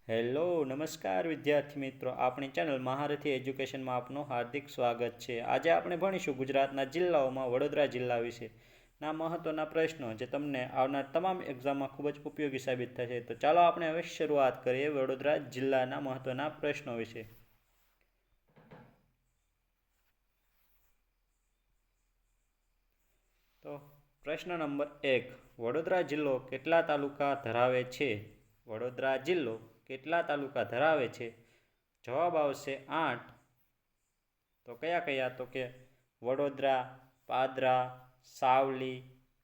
Hello નમસ્કાર વિદ્યાર્થી મિત્રો, આપણી ચેનલ મહારથી એજ્યુકેશનમાં આપનું હાર્દિક સ્વાગત છે। આજે આપણે ભણીશું ગુજરાતના જિલ્લાઓમાં વડોદરા જિલ્લા વિશેના મહત્વના પ્રશ્નો, જે તમને આવનાર તમામ એક્ઝામમાં ખૂબ જ ઉપયોગી સાબિત થશે। તો ચાલો આપણે હવે શરૂઆત કરીએ વડોદરા જિલ્લાના મહત્વના પ્રશ્નો વિશે। તો પ્રશ્ન નંબર 1, વડોદરા જિલ્લો કેટલા તાલુકા ધરાવે છે? વડોદરા જિલ્લો કેટલા તાલુકા ધરાવે છે? જવાબ આવશે 8। તો કયા કયા? તો કે વડોદરા, પાદરા, સાવલી,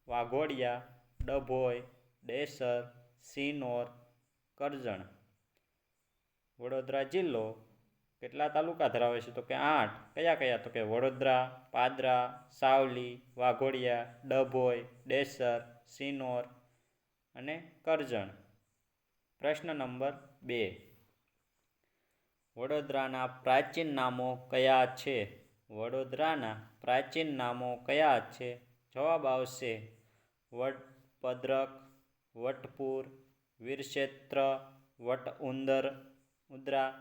વાઘોડિયા, ડભોઈ, ડેસર, સિનોર, કરજણ। વડોદરા જિલ્લો કેટલા તાલુકા ધરાવે છે? તો કે 8। કયા કયા? તો કે વડોદરા, પાદરા, સાવલી, વાઘોડિયા, ડભોઈ, ડેસર, સિનોર અને કરજણ। પ્રશ્ન નંબર 2, વડોદરાના પ્રાચીન નામો કયા છે? વડોદરાના પ્રાચીન નામો કયા છે? જવાબ આવશે વડભદ્રક, વટપુર, વીરક્ષેત્ર, વટઉંદરા,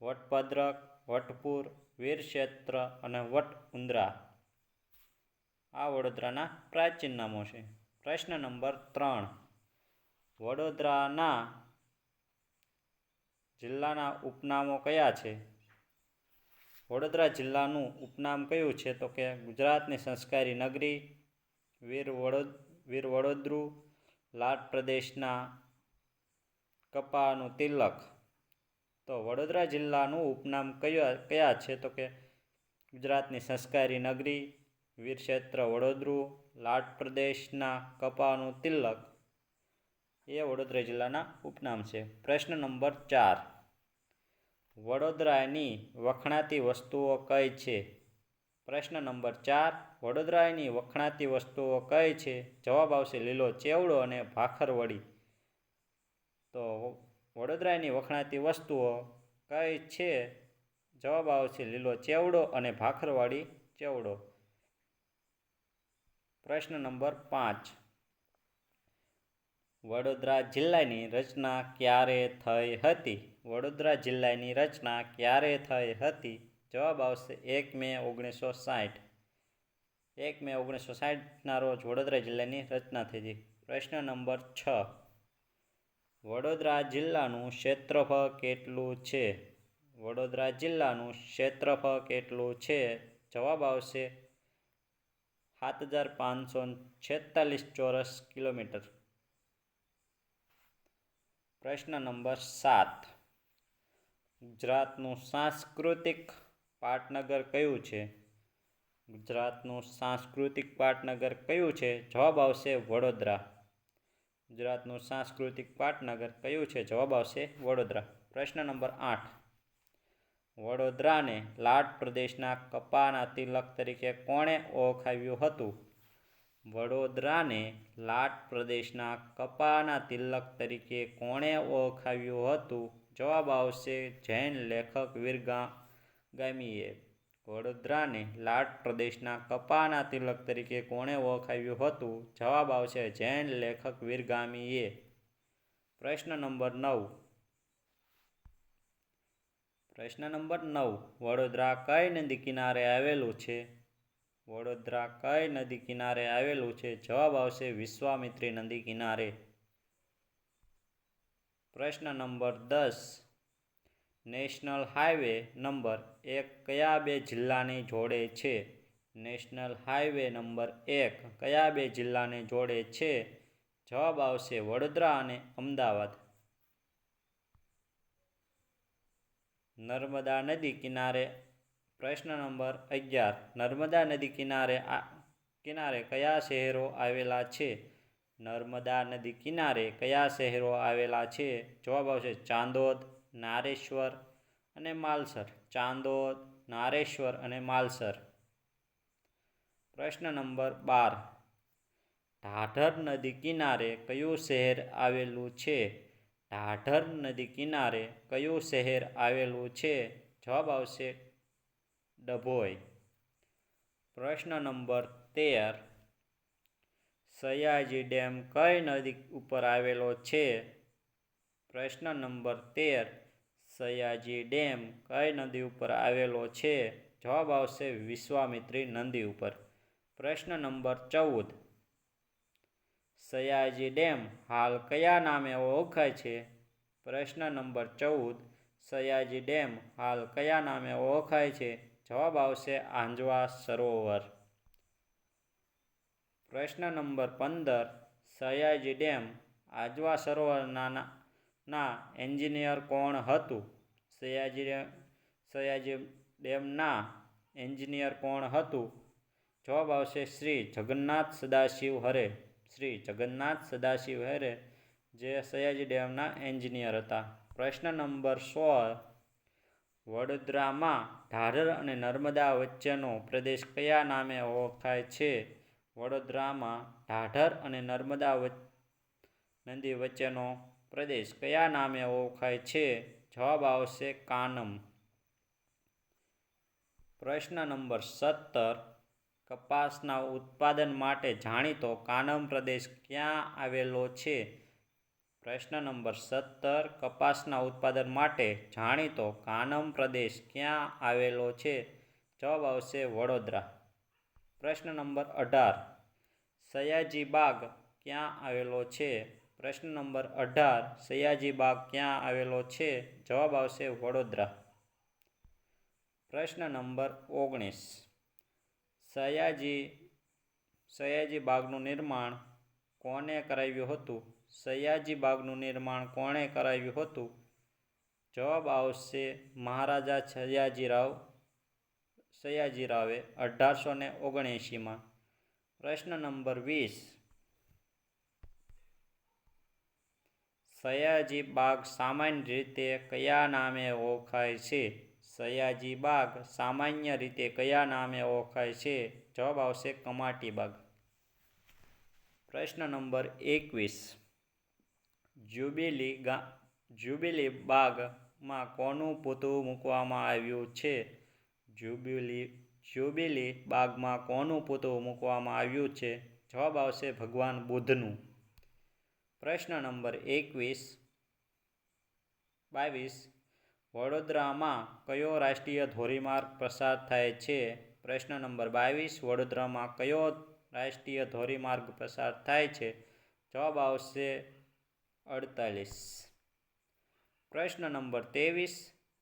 વટભદ્રક, વટપુર, વીરક્ષેત્ર અને વટઉંદરા। આ વડોદરાના પ્રાચીન નામો છે। પ્રશ્ન નંબર 3, વડોદરાના જિલ્લાના ઉપનામો કયા છે? વડોદરા જિલ્લાનું ઉપનામ કયું છે? તો કે ગુજરાતની સંસ્કારી નગરી, વીર વડોદરું, લાટ પ્રદેશના કપાનું તિલક। તો વડોદરા જિલ્લાનું ઉપનામ કયા છે? તો કે ગુજરાતની સંસ્કારી નગરી, વીરક્ષેત્ર વડોદરું, લાટ પ્રદેશના કપાનું તિલક એ વડોદરા જિલ્લાના ઉપનામ છે। પ્રશ્ન નંબર 4, વડોદરાની વખણાતી વસ્તુઓ કઈ છે? પ્રશ્ન નંબર 4, વડોદરાની વખણાતી વસ્તુઓ કઈ છે? જવાબ આવશે લીલો ચેવડો અને ભાખરવડી। તો વડોદરાની વખણાતી વસ્તુઓ કઈ છે? જવાબ આવશે લીલો ચેવડો અને ભાખરવાડી ચેવડો। પ્રશ્ન નંબર 5, વડોદરા જિલ્લાની રચના ક્યારે થઈ હતી? વડોદરા જિલ્લાની રચના ક્યારે થઈ હતી? જવાબ આવશે 1 મે 1960। 1 મે 1960ના રોજ વડોદરા જિલ્લાની રચના થઈ હતી। પ્રશ્ન નંબર 6, વડોદરા જિલ્લાનું ક્ષેત્રફળ કેટલું છે? વડોદરા જિલ્લાનું ક્ષેત્રફળ કેટલું છે? જવાબ આવશે 7546 ચોરસ કિલોમીટર। પ્રશ્ન નંબર 7, ગુજરાતનું સાંસ્કૃતિક પાટનગર કયું છે? ગુજરાતનું સાંસ્કૃતિક પાટનગર કયું છે? જવાબ આવશે વડોદરા। ગુજરાતનું સાંસ્કૃતિક પાટનગર કયું છે? જવાબ આવશે વડોદરા। પ્રશ્ન નંબર 8, વડોદરાને લાટ પ્રદેશના કપાના તિલક તરીકે કોણે ઓળખાવ્યું હતું? વડોદરાને લાટ પ્રદેશના કપાના તિલક તરીકે કોણે ઓળખાવ્યું હતું? જવાબ આવશે જૈન લેખક વીરગામીએ। વડોદરાને લાટ પ્રદેશના કપાના તિલક તરીકે કોણે ઓળખાવ્યું હતું? જવાબ આવશે જૈન લેખક વીરગામીએ। પ્રશ્ન નંબર 9, વડોદરા કઈ નદી કિનારે આવેલું છે? વડોદરા કઈ નદી કિનારે આવેલું છે? જવાબ આવશે વિશ્વામિત્રી નદી કિનારે। પ્રશ્ન નંબર 10, નેશનલ હાઈવે નંબર 1 કયા બે જિલ્લાને જોડે છે? નેશનલ હાઈવે નંબર 1 કયા બે જિલ્લાને જોડે છે? જવાબ આવશે વડોદરા અને અમદાવાદ। નર્મદા નદી કિનારે પ્રશ્ન નંબર 11, નર્મદા નદી કિનારે કયા શહેરો આવેલા છે? નર્મદા નદી કિનારે કયા શહેરો આવેલા છે? જવાબ આવશે ચાંદોદ, નારેશ્વર અને માલસર। ચાંદોદ, નારેશ્વર અને માલસર। પ્રશ્ન નંબર 12, ઢાઢર નદી કિનારે કયું શહેર આવેલું છે? ઢાઢર નદી કિનારે કયું શહેર આવેલું છે? જવાબ આવશે ડભોઈ। પ્રશ્ન નંબર 13, સયાજી ડેમ કઈ નદી ઉપર આવેલો છે? પ્રશ્ન નંબર 13, સયાજી ડેમ કઈ નદી ઉપર આવેલો છે? જવાબ આવશે વિશ્વામિત્રી નદી ઉપર. પ્રશ્ન નંબર 14, સયાજી ડેમ હાલ કયા નામે ઓળખાય છે? પ્રશ્ન નંબર 14, સયાજી ડેમ હાલ કયા નામે ઓળખાય છે? જવાબ આવશે આંજવા સરોવર. પ્રશ્ન નંબર 15, સયાજી ડેમ આંજવા સરોવરના એન્જિનિયર કોણ હતું? સયાજી ડેમના એન્જિનિયર કોણ હતું? જવાબ આવશે શ્રી જગન્નાથ સદાશિવ હરે. શ્રી જગન્નાથ સદાશિવ હરે જે સયાજી ડેમના એન્જિનિયર હતા. પ્રશ્ન નંબર 16, વડોદરામાં ઢાઢર અને નર્મદા વચ્ચેનો પ્રદેશ કયા નામે ઓળખાય છે? વડોદરામાં ઢાઢર અને નર્મદા નદી વચ્ચેનો પ્રદેશ કયા નામે ઓળખાય છે? જવાબ આવશે કાનમ. પ્રશ્ન નંબર 17, કપાસના ઉત્પાદન માટે જાણીતો કાનમ પ્રદેશ ક્યાં આવેલો છે? પ્રશ્ન નંબર 17, કપાસના ઉત્પાદન માટે જાણીતો કાનમ પ્રદેશ ક્યાં આવેલો છે? જવાબ આવશે વડોદરા. પ્રશ્ન નંબર 18, સયાજી બાગ ક્યાં આવેલો છે? પ્રશ્ન નંબર 18, સયાજી બાગ ક્યાં આવેલો છે? જવાબ આવશે વડોદરા. પ્રશ્ન નંબર 19, સયાજી બાગનું નિર્માણ કોણે કરાવ્યું હતું? સયાજી બાગનું નિર્માણ કોણે કરાવ્યું હતું? જવાબ આવશે મહારાજા સયાજીરાવે 1879માં. પ્રશ્ન નંબર 20, સયાજી બાગ સામાન્ય રીતે કયા નામે ઓળખાય છે? સયાજી બાગ સામાન્ય રીતે કયા નામે ઓળખાય છે? જવાબ આવશે કમાટી બાગ. પ્રશ્ન નંબર 21, જ્યુબિલી બાગમાં કોનું પૂતળું મૂકવામાં આવ્યું છે? જ્યુબિલી બાગમાં કોનું પૂતળું મૂકવામાં આવ્યું છે? જવાબ આવશે ભગવાન બુદ્ધનું. પ્રશ્ન નંબર 22, વડોદરામાં કયો રાષ્ટ્રીય ધોરીમાર્ગ પસાર થાય છે? પ્રશ્ન નંબર 22, વડોદરામાં કયો રાષ્ટ્રીય ધોરીમાર્ગ પસાર થાય છે? જવાબ આવશે 48. પ્રશ્ન નંબર 23,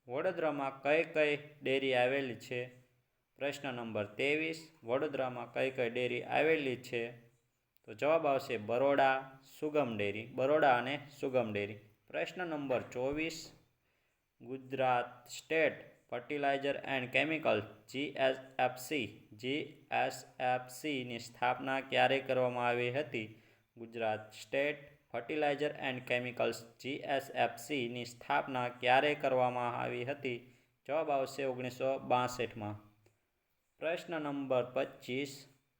વડોદરામાં કઈ ડેરી આવેલી છે? પ્રશ્ન નંબર 23, વડોદરામાં કઈ ડેરી આવેલી છે? તો જવાબ આવશે બરોડા અને સુગમ ડેરી. પ્રશ્ન number 24, Gujarat state fertilizer and chemicals GSFCની સ્થાપના ક્યારે કરવામાં આવી હતી? Gujarat state fertilizer and chemicals GSFCની સ્થાપના ક્યારે કરવામાં આવી હતી? જવાબ આવશે 1962માં. પ્રશ્ન નંબર 25,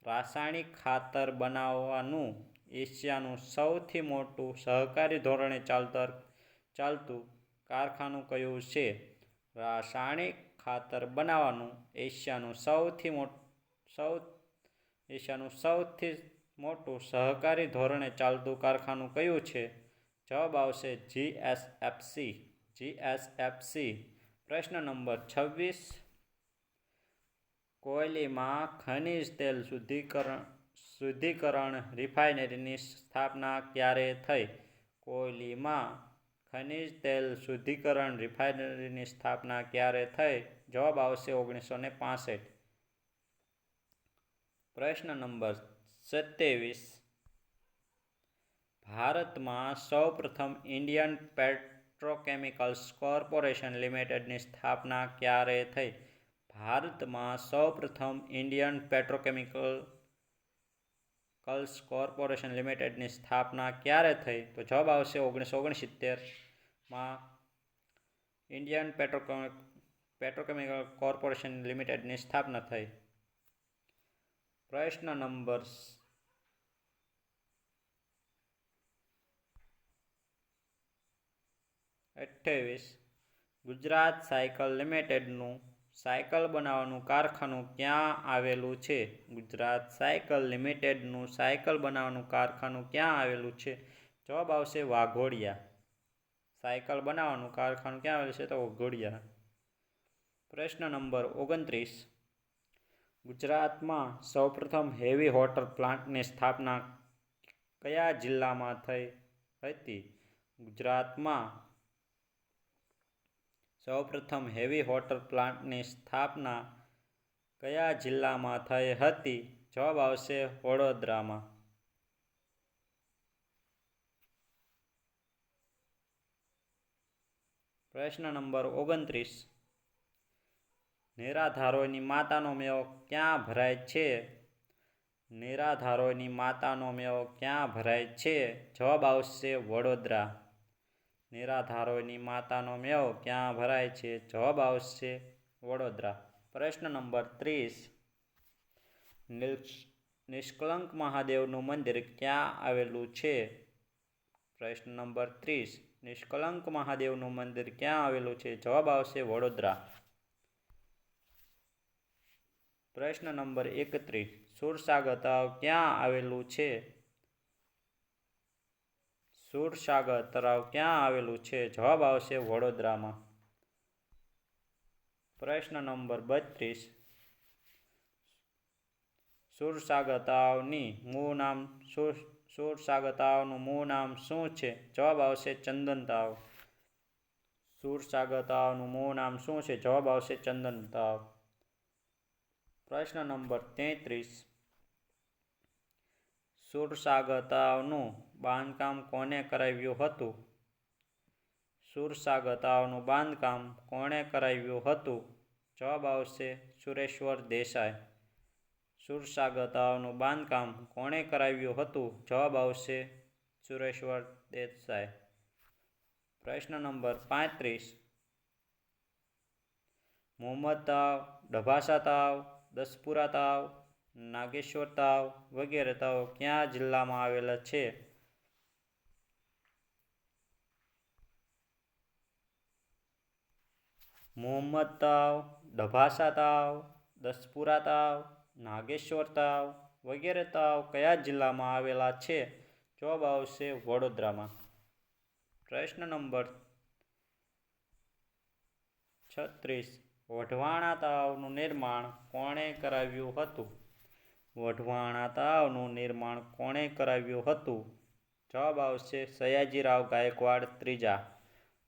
રાસાયણિક ખાતર બનાવવાનું એશિયાનું સૌથી મોટું સહકારી ધોરણે ચાલતું કારખાનું કયું છે? રાસાયણિક ખાતર બનાવવાનું એશિયાનું સૌથી મોટું સહકારી ધોરણે ચાલતું કારખાનું કયું છે? જવાબ આવશે GSFC. પ્રશ્ન નંબર 26, કોયલીમાં ખનિજ તેલ શુદ્ધિકરણ રિફાઇનરીની સ્થાપના ક્યારે થઈ? કોયલીમાં ખનિજ તેલ શુદ્ધિકરણ રિફાઇનરીની સ્થાપના ક્યારે થઈ? જવાબ આવશે 1965. પ્રશ્ન નંબર 27, ભારતમાં સૌપ્રથમ ઇન્ડિયન પેટ્રોકેમિકલ્સ કોર્પોરેશન લિમિટેડની સ્થાપના ક્યારે થઈ? ભારતમાં સૌપ્રથમ ઇન્ડિયન પેટ્રોકેમિકલ્સ કોર્પોરેશન લિમિટેડની સ્થાપના ક્યારે થઈ? તો જવાબ આવશે 1969માં ઇન્ડિયન પેટ્રોકેમિકલ કોર્પોરેશન લિમિટેડની સ્થાપના થઈ. પ્રશ્ન નંબર 28, ગુજરાત સાયકલ લિમિટેડનું સાયકલ બનાવવાનું કારખાનું ક્યાં આવેલું છે? ગુજરાત સાયકલ લિમિટેડનું સાયકલ બનાવવાનું કારખાનું ક્યાં આવેલું છે? જવાબ આવશે વાઘોડિયા. સાયકલ બનાવવાનું કારખાનું ક્યાં આવેલું છે? તો ઘોડિયા. પ્રશ્ન નંબર 29. ગુજરાતમાં સૌપ્રથમ હેવી વોટર પ્લાન્ટની સ્થાપના કયા જિલ્લામાં થઈ હતી? ગુજરાતમાં સૌપ્રથમ હેવી વોટર પ્લાન્ટની સ્થાપના કયા જિલ્લામાં થઈ હતી? જવાબ આવશે વડોદરામાં. પ્રશ્ન નંબર 29. નિરાધારોની માતાનો મેળો ક્યાં ભરાય છે? નિરાધારોની માતાનો મેળો ક્યાં ભરાય છે? જવાબ આવશે વડોદરા. નિરાધારોની માતાનો મેળો ક્યાં ભરાય છે? જવાબ આવશે વડોદરા. પ્રશ્ન નંબર 30. નિષ્કલંક મહાદેવનું મંદિર ક્યાં આવેલું છે? પ્રશ્ન નંબર 30. નિષ્કલંક મહાદેવનું મંદિર ક્યાં આવેલું છે? જવાબ આવશે વડોદરા. પ્રશ્ન નંબર 31. સુરસાગર તળાવ ક્યાં આવેલું છે? સુરસાગર તળાવ ક્યાં આવેલું છે? જવાબ આવશે વડોદરામાં. પ્રશ્ન નંબર 32. સુરસાગર તળાવનું મૂળ નામ શું છે? જવાબ આવશે ચંદન તળાવ. સુરસાગર તળાવનું મૂળ નામ શું છે? જવાબ આવશે ચંદન તળાવ. પ્રશ્ન નંબર 33. સુરસાગર તળાવનું બાંધકામ કોણે કરાવ્યું હતું? સુરસાગર તળાવનું બાંધકામ કોણે કરાવ્યું હતું? જવાબ આવશે સુરેશ્વર દેસાઈ. સુરસાગર તળાવનું બાંધકામ કોણે કરાવ્યું હતું? જવાબ આવશે સુરેશ્વર દેસાઈ. પ્રશ્ન નંબર 35. મોહમ્મદ તળાવ, ડભાસા તળાવ, દસપુરા તળાવ, નાગેશ્વર તળાવ વગેરે તળાવો કયા જિલ્લામાં આવેલા છે? મોહમ્મદ તળાવ, ડભાસા તળાવ, દસપુરા તળાવ, નાગેશ્વર તળાવ વગેરે તળાવ કયા જિલ્લામાં આવેલા છે? જવાબ આવશે વડોદરામાં. પ્રશ્ન નંબર 36. વઢવાણા તળાવનું નિર્માણ કોણે કરાવ્યું હતું? વઢવાણા તળાવનું નિર્માણ કોણે કરાવ્યું હતું? જવાબ આવશે સયાજીરાવ ગાયકવાડ ત્રીજા.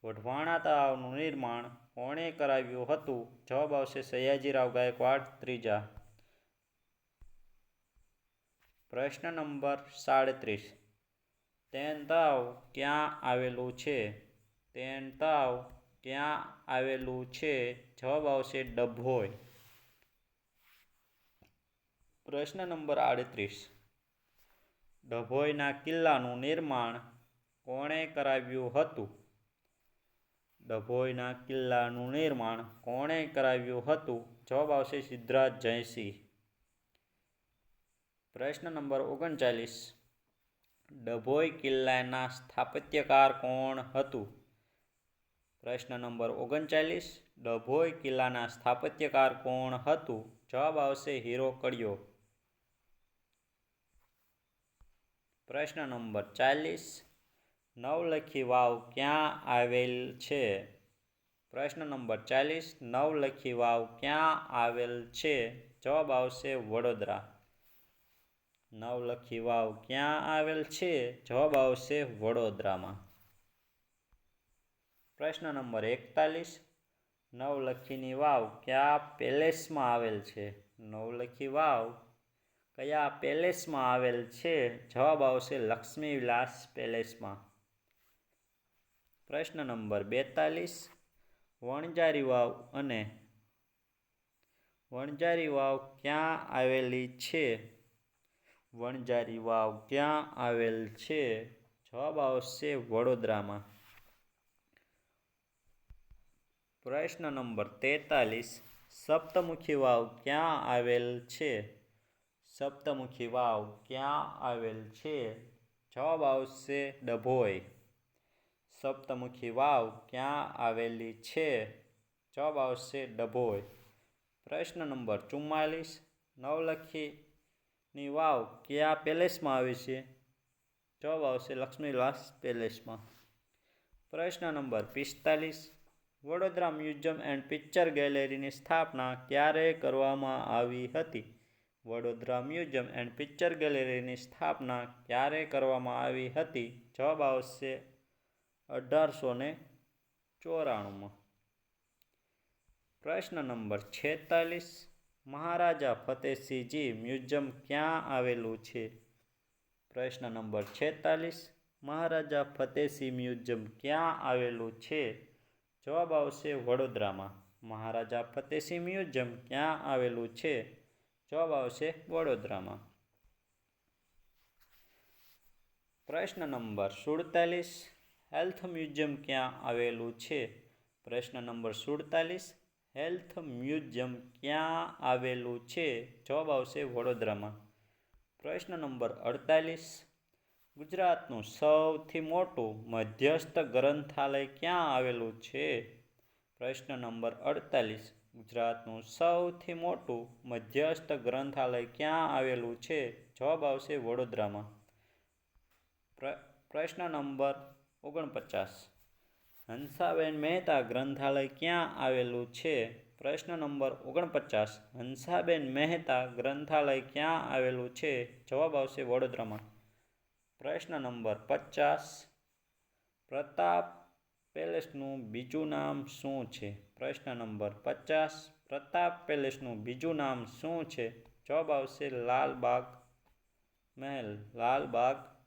વઢવાણા તળાવનું નિર્માણ કોણે કરાવ્યું હતું? જવાબ આવશે સયાજીરાવ ગાયકવાડ ત્રીજા. પ્રશ્ન નંબર 37. તેન તળાવ ક્યાં આવેલું છે? તેન તળાવ ક્યાં આવેલું છે? જવાબ આવશે ડભોઈ. પ્રશ્ન નંબર 38. ડભોઈના કિલ્લાનું નિર્માણ કોણે કરાવ્યું હતું? ડભોઈના કિલ્લાનું નિર્માણ કોણે કરાવ્યું હતું? જવાબ આવશે સિદ્ધરાજ જયસિંહ. પ્રશ્ન નંબર 39. ડભોઈ કિલ્લાના સ્થાપત્યકાર કોણ હતું? પ્રશ્ન નંબર 39. ડભોઈ કિલ્લાના સ્થાપત્યકાર કોણ હતું? જવાબ આવશે હીરો કડિયો. પ્રશ્ન નંબર 40. નવલખી વાવ ક્યાં આવેલ છે? પ્રશ્ન નંબર 40. નવલખી વાવ ક્યાં આવેલ છે? જવાબ આવશે વડોદરા. નવલખી વાવ ક્યાં આવેલ છે? જવાબ આવશે વડોદરામાં. પ્રશ્ન નંબર 41. નવલખીની વાવ કયા પેલેસમાં આવેલ છે? નવલખી વાવ કયા પેલેસમાં આવેલ છે? જવાબ આવશે લક્ષ્મી વિલાસ પેલેસમાં. પ્રશ્ન નંબર 42. વણઝારી વાવ ક્યાં આવેલી છે? વણઝારી વાવ ક્યાં આવેલ છે? જવાબ આવશે વડોદરામાં. પ્રશ્ન નંબર 43. સપ્તમુખી વાવ ક્યાં આવેલ છે? સપ્તમુખી વાવ ક્યાં આવેલ છે? જવાબ આવશે ડભોઈ. સપ્તમુખી વાવ ક્યાં આવેલી છે? જવાબ આવશે ડભોઈ. પ્રશ્ન નંબર 44. નવલખીની વાવ કયા પેલેસમાં આવી છે? જવાબ આવશે લક્ષ્મી વિલાસ પેલેસમાં. પ્રશ્ન number 45. Vadodara museum and picture ગેલેરીની સ્થાપના ક્યારે કરવામાં આવી હતી? વડોદરા મ્યુઝિયમ એન્ડ પિક્ચર ગેલેરીની સ્થાપના ક્યારે કરવામાં આવી હતી? જવાબ આવશે 1894. પ્રશ્ન નંબર 46. મહારાજા ફતેહસિંહજી મ્યુઝિયમ ક્યાં આવેલું છે? પ્રશ્ન નંબર 46. મહારાજા ફતેહસિંહ મ્યુઝિયમ ક્યાં આવેલું છે? જવાબ આવશે વડોદરામાં. મહારાજા ફતેહસિંહ મ્યુઝિયમ ક્યાં આવેલું છે? જવાબ આવશે વડોદરામાં. પ્રશ્ન નંબર 47. હેલ્થ મ્યુઝિયમ ક્યાં આવેલું છે? પ્રશ્ન નંબર 47. હેલ્થ મ્યુઝિયમ ક્યાં આવેલું છે? જવાબ આવશે વડોદરામાં. પ્રશ્ન નંબર 48. ગુજરાતનું સૌથી મોટું મધ્યસ્થ ગ્રંથાલય ક્યાં આવેલું છે? પ્રશ્ન નંબર 48. ગુજરાતનું સૌથી મોટું મધ્યસ્થ ગ્રંથાલય ક્યાં આવેલું છે? જવાબ આવશે વડોદરામાં. પ્રશ્ન નંબર 49. હંસાબેન મહેતા ગ્રંથાલય ક્યાં આવેલું છે? પ્રશ્ન નંબર 49. હંસાબેન મહેતા ગ્રંથાલય ક્યાં આવેલું છે? જવાબ આવશે વડોદરામાં. પ્રશ્ન નંબર 50. પ્રતાપ પેલેસનું બીજું નામ શું છે? પ્રશ્ન નંબર 50. પ્રતાપ પેલેસનું બીજું નામ શું છે? જવાબ આવશે લાલબાગ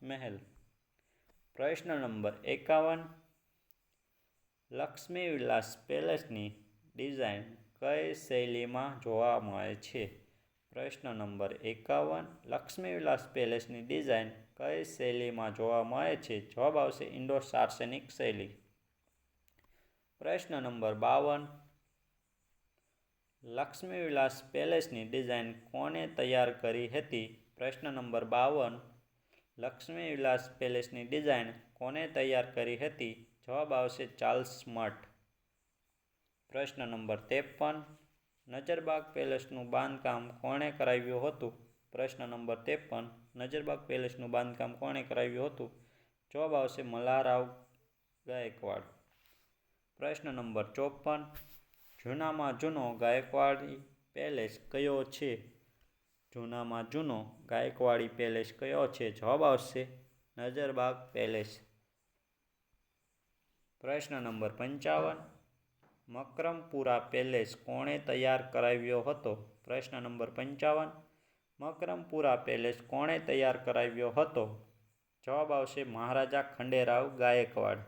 મહેલ. પ્રશ્ન નંબર 51. લક્ષ્મી વિલાસ પેલેસની ડિઝાઇન કઈ શૈલીમાં જોવા મળે છે? પ્રશ્ન નંબર 51. લક્ષ્મી વિલાસ પેલેસની ડિઝાઇન કઈ શૈલીમાં જોવા મળે છે? જવાબ આવશે ઇન્ડો સાર્સેનિક શૈલી. પ્રશ્ન નંબર 52. લક્ષ્મી વિલાસ પેલેસની ડિઝાઇન કોણે તૈયાર કરી હતી? પ્રશ્ન નંબર 52. લક્ષ્મી વિલાસ પેલેસની ડિઝાઇન કોણે તૈયાર કરી હતી? જવાબ આવશે ચાર્લ્સ મઠ. પ્રશ્ન નંબર 53. નજરબાગ પેલેસનું બાંધકામ કોણે કરાવ્યું હતું? પ્રશ્ન નંબર 53. નજરબાગ પેલેસનું બાંધકામ કોણે કરાવ્યું હતું? જવાબ આવશે મલ્હારરાવ ગાયકવાડ. પ્રશ્ન નંબર 54. જૂનામાં જૂનો ગાયકવાડી પેલેસ કયો છે? જૂનામાં જૂનો ગાયકવાડી પેલેસ કયો છે? જવાબ આવશે નજરબાગ પેલેસ. પ્રશ્ન નંબર 55. મકરમપુરા પેલેસ કોણે તૈયાર કરાવ્યો હતો? પ્રશ્ન નંબર 55. મકરમપુરા પેલેસ કોણે તૈયાર કરાવ્યો હતો? જવાબ આવશે મહારાજા ખંડેરાવ ગાયકવાડ.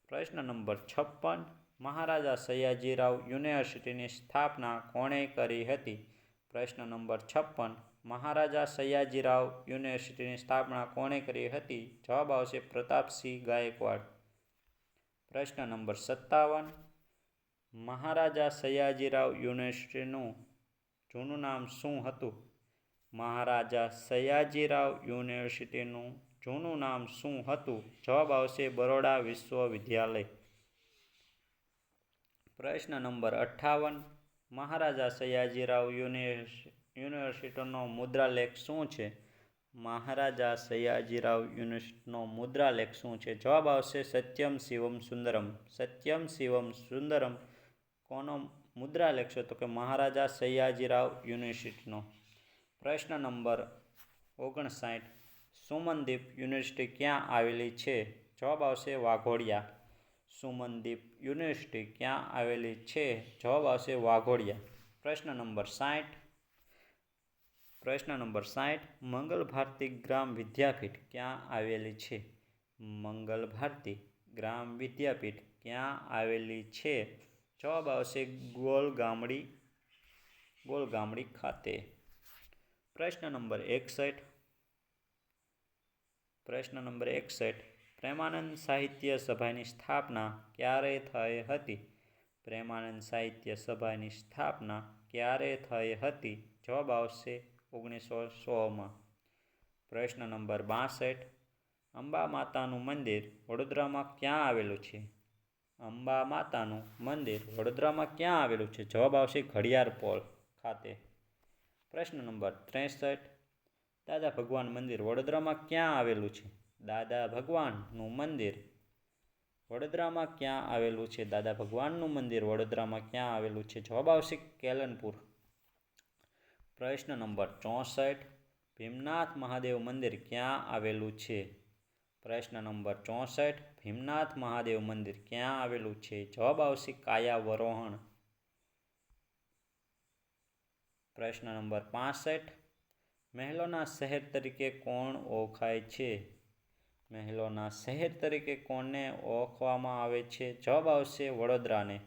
પ્રશ્ન નંબર 56. મહારાજા સયાજીરાવ યુનિવર્સિટીની સ્થાપના કોણે કરી હતી? પ્રશ્ન નંબર 56. મહારાજા સયાજીરાવ યુનિવર્સિટીની સ્થાપના કોણે કરી હતી? જવાબ આવશે પ્રતાપસિંહ ગાયકવાડ. પ્રશ્ન નંબર 57. મહારાજા સયાજીરાવ યુનિવર્સિટીનું જૂનું નામ શું હતું? મહારાજા સયાજીરાવ યુનિવર્સિટીનું જૂનું નામ શું હતું? જવાબ આવશે બરોડા વિશ્વવિદ્યાલય. પ્રશ્ન નંબર 58. મહારાજા સયાજીરાવ યુનિવર્સિટીનો મુદ્રાલેખ શું છે? મહારાજા સયાજીરાવ યુનિવર્સિટીનો મુદ્રાલેખ શું છે? જવાબ આવશે સત્યમ શિવમ સુંદરમ. સત્યમ શિવમ સુંદરમ કોનો મુદ્રાલેખ છે? તો કે મહારાજા સયાજીરાવ યુનિવર્સિટીનો. પ્રશ્ન નંબર 59. સુમનદીપ યુનિવર્સિટી ક્યાં આવેલી છે? જવાબ આવશે વાઘોડિયા. સુમનદીપ યુનિવર્સિટી ક્યાં આવેલી છે? જવાબ આવશે વાઘોડિયા. પ્રશ્ન નંબર 60. મંગલ ભારતી ગ્રામ વિદ્યાપીઠ ક્યાં આવેલી છે? મંગલ ભારતી ગ્રામ વિદ્યાપીઠ ક્યાં આવેલી છે? જવાબ આવશે ગોલગામડી ખાતે. પ્રશ્ન નંબર 61. પ્રેમાનંદ સાહિત્ય સભાની સ્થાપના ક્યારે થઈ હતી? પ્રેમાનંદ સાહિત્ય સભાની સ્થાપના ક્યારે થઈ હતી? જવાબ આવશે 1916માં. પ્રશ્ન નંબર 62. અંબા માતાનું મંદિર વડોદરામાં ક્યાં આવેલું છે? અંબા માતાનું મંદિર વડોદરામાં ક્યાં આવેલું છે? જવાબ આવશે ઘડિયાળ પોળ ખાતે. પ્રશ્ન નંબર 63. દાદા ભગવાન મંદિર વડોદરામાં ક્યાં આવેલું છે? દાદા ભગવાનનું મંદિર વડોદરામાં ક્યાં આવેલું છે? દાદા ભગવાનનું મંદિર વડોદરામાં ક્યાં આવેલું છે? જવાબ આવશે કેલનપુર. પ્રશ્ન નંબર 64. ભીમનાથ મહાદેવ મંદિર ક્યાં આવેલું છે? પ્રશ્ન નંબર 64. ભીમનાથ મહાદેવ મંદિર ક્યાં આવેલું છે? જવાબ આવશે કાયાવરોહણ. પ્રશ્ન નંબર 65. મહેલોના શહેર તરીકે કોણ ઓળખાય છે? મહેલોના શહેર તરીકે કોને ઓળખવામાં આવે છે? જવાબ આવશે વડોદરાને.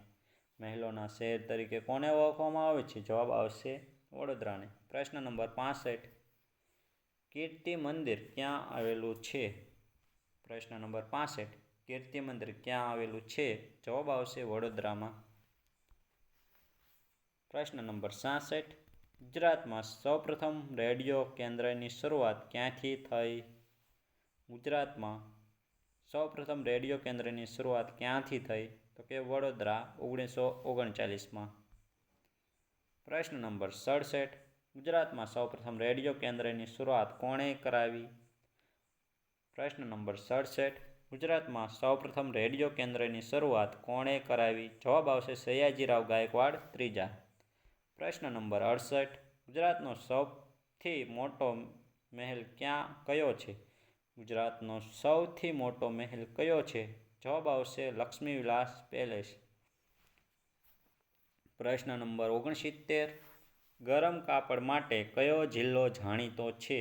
મહેલોના શહેર તરીકે કોને ઓળખવામાં આવે છે? જવાબ આવશે વડોદરાને. પ્રશ્ન નંબર 65. કીર્તિ મંદિર ક્યાં આવેલું છે? પ્રશ્ન નંબર 65. કીર્તિ મંદિર ક્યાં આવેલું છે? જવાબ આવશે વડોદરામાં. પ્રશ્ન નંબર 66. ગુજરાતમાં સૌપ્રથમ રેડિયો કેન્દ્રની શરૂઆત ક્યાંથી થઈ? ગુજરાતમાં સૌપ્રથમ રેડિયો કેન્દ્રની શરૂઆત ક્યાંથી થઈ? તો કે વડોદરા 1939માં. પ્રશ્ન નંબર 67. ગુજરાતમાં સૌપ્રથમ રેડિયો કેન્દ્રની શરૂઆત કોણે કરાવી? પ્રશ્ન નંબર 67. ગુજરાતમાં સૌપ્રથમ રેડિયો કેન્દ્રની શરૂઆત કોણે કરાવી? જવાબ આવશે સયાજીરાવ ગાયકવાડ ત્રીજા. પ્રશ્ન નંબર 68. ગુજરાતનો સૌથી મોટો મહેલ કયો છે? ગુજરાતનો સૌથી મોટો મહેલ કયો છે? જવાબ આવશે લક્ષ્મી વિલાસ પેલેસ. પ્રશ્ન નંબર 69. ગરમ કાપડ માટે કયો જિલ્લો જાણીતો છે?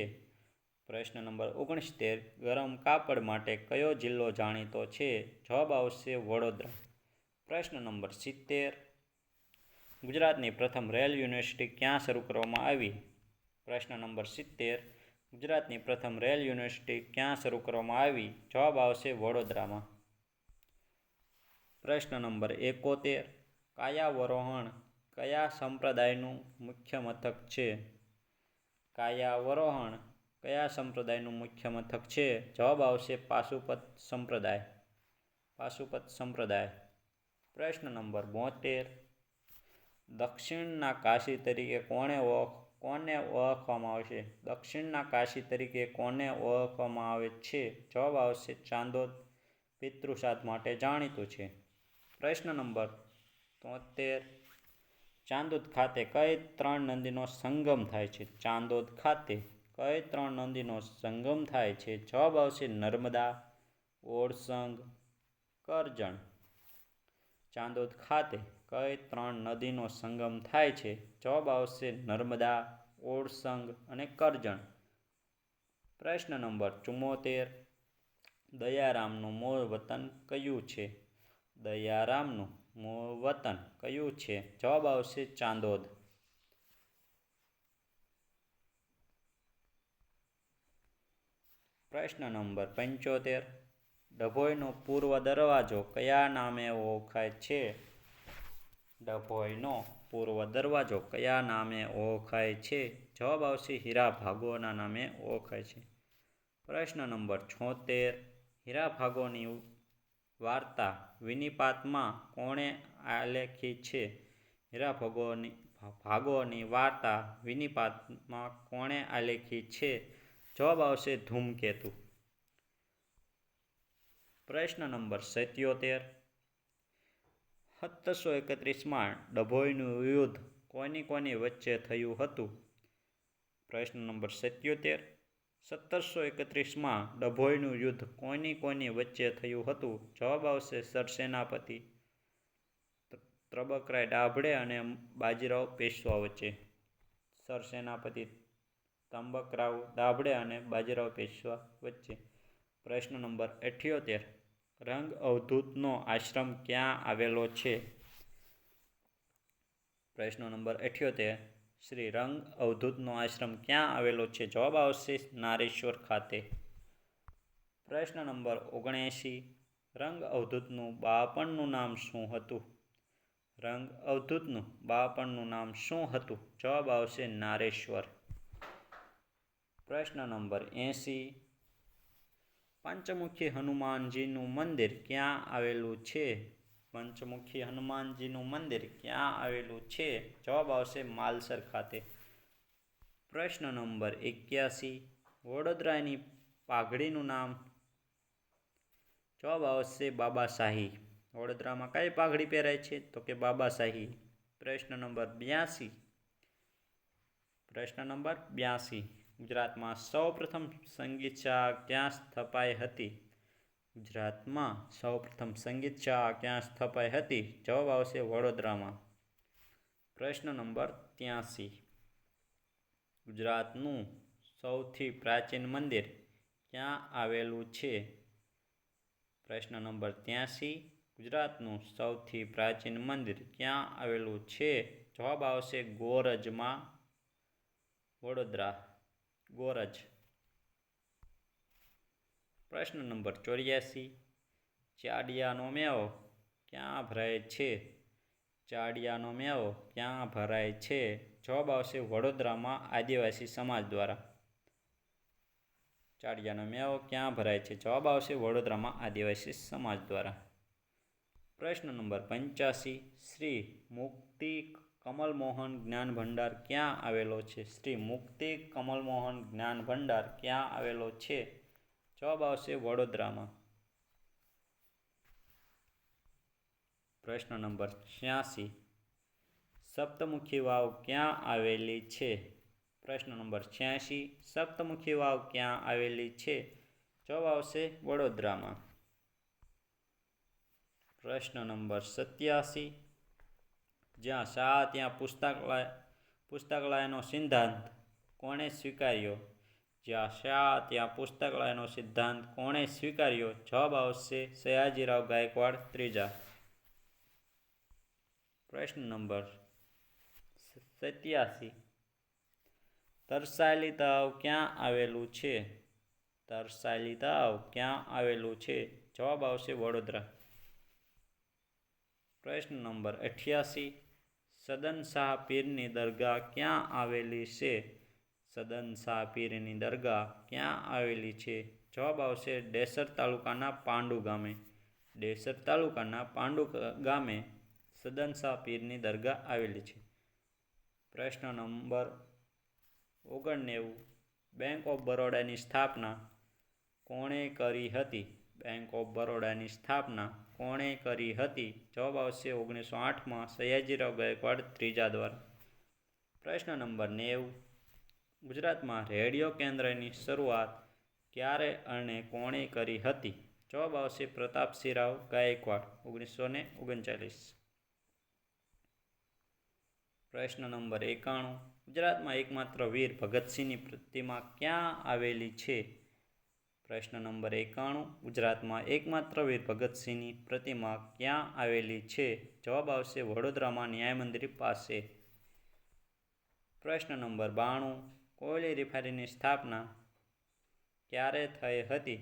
પ્રશ્ન નંબર 69. ગરમ કાપડ માટે કયો જિલ્લો જાણીતો છે? જવાબ આવશે વડોદરા. પ્રશ્ન નંબર 70. ગુજરાતની પ્રથમ રેલ યુનિવર્સિટી ક્યાં શરૂ કરવામાં આવી? પ્રશ્ન નંબર 70. ગુજરાતની પ્રથમ રેલ યુનિવર્સિટી ક્યાં શરૂ કરવામાં આવી? જવાબ આવશે વડોદરામાં. પ્રશ્ન નંબર 71. કાયાવરોહણ કયા સંપ્રદાયનું મુખ્ય મથક છે? કાયાવરોહણ કયા સંપ્રદાયનું મુખ્ય મથક છે? જવાબ આવશે પાશુપત સંપ્રદાય. પાશુપત સંપ્રદાય. પ્રશ્ન નંબર 72. દક્ષિણના કાશી તરીકે કોને ઓળખવામાં આવે છે? દક્ષિણના કાશી તરીકે કોને ઓળખવામાં આવે છે? જવાબ આવશે ચાંદોદ પિતૃશ્રાદ્ધ માટે જાણીતું છે. પ્રશ્ન નંબર 73. ચાંદોદ ખાતે કઈ ત્રણ નદીનો સંગમ થાય છે? ચાંદોદ ખાતે કઈ ત્રણ નદીનો સંગમ થાય છે? જવાબ આવશે નર્મદા, ઓળસંગ, કરજણ. ચાંદોદ ખાતે કઈ ત્રણ નદીનો સંગમ થાય છે? જવાબ આવશે નર્મદા, ઓળસંગ અને કરજણ. પ્રશ્ન નંબર 74. દયારામનું મૂળ વતન કયું છે? દયારામનું મૂળ વતન કયું છે? જવાબ આવશે ચાંદોદ. પ્રશ્ન નંબર 75. ડભોઈનો પૂર્વ દરવાજો કયા નામે ઓળખાય છે? ડભોઈનો પૂર્વ દરવાજો કયા નામે ઓળખાય છે? જવાબ આવશે હીરા ભાગોના નામે ઓળખાય છે. પ્રશ્ન નંબર 76. હીરા ભાગોની વાર્તા વિનિપાતમાં કોણે આલેખી છે? હીરા ભાગોની વાર્તા વિનિપાતમાં કોણે આલેખી છે? જવાબ આવશે ધૂમકેતુ. પ્રશ્ન નંબર 77. 1731માં ડભોઈનું યુદ્ધ કોની વચ્ચે થયું હતું? પ્રશ્ન નંબર 77. 1731માં ડભોઈનું યુદ્ધ કોની વચ્ચે થયું હતું? જવાબ આવશે સરસેનાપતિ ત્રબકરાય દાભડે અને બાજીરાવ પેશવા વચ્ચે. સરસેનાપતિ ત્રબકરાવ દાભડે અને બાજીરાવ પેશવા વચ્ચે. પ્રશ્ન નંબર 78. રંગ અવધૂતનો આશ્રમ ક્યાં આવેલો છે? પ્રશ્ન નંબર 78. શ્રી રંગ અવધૂતનો આશ્રમ ક્યાં આવેલો છે? જવાબ આવશે નારેશ્વર ખાતે. પ્રશ્ન નંબર 79. રંગ અવધૂતનું બાળપણનું નામ શું હતું? રંગ અવધૂતનું બાળપણનું નામ શું હતું? જવાબ આવશે નારેશ્વર. પ્રશ્ન નંબર 80. પંચમુખી હનુમાનજીનું મંદિર ક્યાં આવેલું છે? પંચમુખી હનુમાનજીનું મંદિર ક્યાં આવેલું છે? જવાબ આવશે માલસર ખાતે. પ્રશ્ન નંબર 81. વડોદરાની પાઘડીનું નામ જવાબ આવશે બાબાશાહી. વડોદરામાં કઈ પાઘડી પહેરાય છે? તો કે બાબાશાહી. પ્રશ્ન નંબર 82. પ્રશ્ન નંબર 82. ગુજરાતમાં સૌપ્રથમ સંગીત શાળા ક્યાં સ્થપાઈ હતી? ગુજરાતમાં સૌપ્રથમ સંગીત શાળા ક્યાં સ્થપાઈ હતી? જવાબ આવશે વડોદરામાં. પ્રશ્ન નંબર 83. ગુજરાતનું સૌથી પ્રાચીન મંદિર ક્યાં આવેલું છે? પ્રશ્ન નંબર 83. ગુજરાતનું સૌથી પ્રાચીન મંદિર ક્યાં આવેલું છે? જવાબ આવશે ગોરજમાં, વડોદરા, ગોરજ. પ્રશ્ન નંબર 84. ચાડિયાનો મેળો ક્યાં ભરાય છે? ચાડિયાનો મેળો ક્યાં ભરાય છે? જવાબ આવશે વડોદરામાં આદિવાસી સમાજ દ્વારા. ચાડિયાનો મેળો ક્યાં ભરાય છે? જવાબ આવશે વડોદરામાં આદિવાસી સમાજ દ્વારા. પ્રશ્ન નંબર 85. શ્રી મુક્તિ કમલ મોહન જ્ઞાન ભંડાર ક્યાં આવેલો છે? શ્રી મુક્તિ કમલ મોહન જ્ઞાન ભંડાર ક્યાં આવેલો છે? જવાબ આવશે વડોદરામાં. પ્રશ્ન નંબર 86. સપ્તમુખી વાવ ક્યાં આવેલી છે? પ્રશ્ન નંબર 86. સપ્તમુખી વાવ ક્યાં આવેલી છે? જવાબ આવશે વડોદરામાં. પ્રશ્ન નંબર 87. જ્યાં શાળા ત્યાં પુસ્તકાલયનો સિદ્ધાંત કોણે સ્વીકાર્યો? જ્યાં શાળા ત્યાં પુસ્તકાલયનો સિદ્ધાંત કોણે સ્વીકાર્યો? જવાબ આવશે સયાજીરાવ ગાયકવાડ ત્રીજા. પ્રશ્ન નંબર 87. તરસાલી તળાવ ક્યાં આવેલું છે? તરસાલી તળાવ ક્યાં આવેલું છે? જવાબ આવશે વડોદરા. પ્રશ્ન નંબર 88. સદન શાહ પીરની દરગાહ ક્યાં આવેલી છે? સદન શાહ પીરની દરગાહ ક્યાં આવેલી છે? જવાબ આવશે ડેસર તાલુકાના પાંડુ ગામે. ડેસર તાલુકાના પાંડુ ગામે સદન શાહ પીરની દરગાહ આવેલી છે. પ્રશ્ન નંબર 89. બેંક ઓફ બરોડાની સ્થાપના કોણે કરી હતી? બેંક ઓફ બરોડાની સ્થાપના કોણે કરી હતી? જવાબ આવશે 1908માં સયાજીરાવ ગાયકવાડ ત્રીજા દ્વારા. પ્રશ્ન નંબર 90. ગુજરાતમાં રેડિયો કેન્દ્રની શરૂઆત ક્યારે અને કોણે કરી હતી? જવાબ આવશે પ્રતાપસિંહરાવ ગાયકવાડ 1939. પ્રશ્ન નંબર 91. ગુજરાતમાં એકમાત્ર વીર ભગતસિંહની પ્રતિમા ક્યાં આવેલી છે? પ્રશ્ન નંબર 91. ગુજરાતમાં એકમાત્ર વીર ભગતસિંહની પ્રતિમા ક્યાં આવેલી છે? જવાબ આવશે વડોદરામાં ન્યાય મંદિર પાસે. પ્રશ્ન નંબર 92. કોયલી રિફાઇનરીની સ્થાપના ક્યારે થઈ હતી?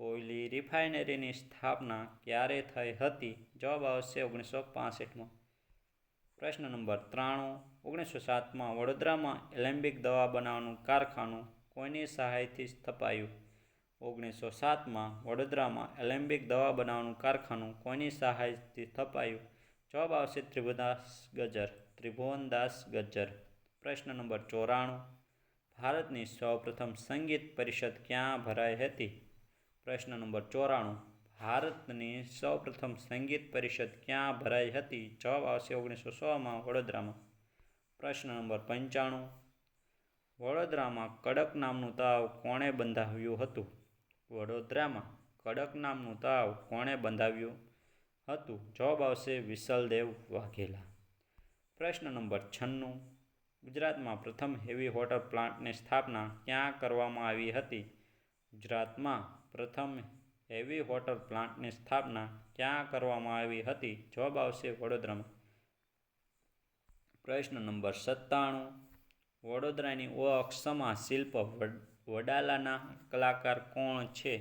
કોયલી રિફાઇનરીની સ્થાપના ક્યારે થઈ હતી? જવાબ આવશે 1965માં. પ્રશ્ન નંબર 93. 1907માં વડોદરામાં એલેમ્બિક દવા બનાવવાનું કારખાનું કોઈની સહાયથી સ્થપાયું? 1907માં વડોદરામાં એલેમ્બિક દવા બનાવવાનું કારખાનું કોઈની સહાયથી સ્થપાયું? જવાબ આવશે ત્રિભુવનદાસ ગજ્જર. પ્રશ્ન નંબર 94. ભારતની સૌપ્રથમ સંગીત પરિષદ ક્યાં ભરાઈ હતી? પ્રશ્ન નંબર 94. ભારતની સૌપ્રથમ સંગીત પરિષદ ક્યાં ભરાઈ હતી? જવાબ આવશે 1916માં વડોદરામાં. પ્રશ્ન નંબર 95. વડોદરામાં કડક નામનું તળાવ કોણે બંધાવ્યું હતું? વડોદરામાં કડક નામનું તળાવ કોણે બંધાવ્યું હતું? જવાબ આવશે વિશલદેવ વાઘેલા. પ્રશ્ન નંબર 96. ગુજરાતમાં પ્રથમ હેવી વોટર પ્લાન્ટની સ્થાપના ક્યાં કરવામાં આવી હતી? ગુજરાતમાં પ્રથમ હેવી વોટર પ્લાન્ટની સ્થાપના ક્યાં કરવામાં આવી હતી? જવાબ આવશે વડોદરામાં. પ્રશ્ન નંબર 97. વડોદરાની ઓળખ સમા શિલ્પ વડાલાના કલાકાર કોણ છે?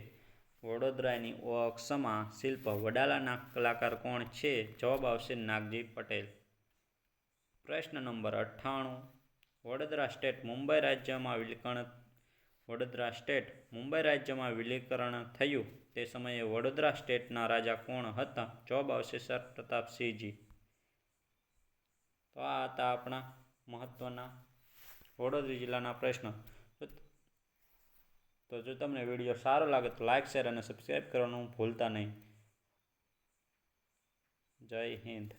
વડોદરાની ઓળખ સમા શિલ્પ વડાલાના કલાકાર કોણ છે? જવાબ આવશે નાગજી પટેલ. પ્રશ્ન નંબર 98. વડોદરા સ્ટેટ મુંબઈ રાજ્યમાં વિલીકરણ થયું તે સમયે વડોદરા સ્ટેટના રાજા કોણ હતા? જવાબ આવશે સર પ્રતાપસિંહજી. તો આ હતા આપણા મહત્વના વડોદરા જિલ્લાના પ્રશ્નો. તો જો તમને વિડીયો સારો લાગે તો લાઇક શેર અને સબસ્ક્રાઈબ કરવાનું ભૂલતા નહીં. જય હિન્દ.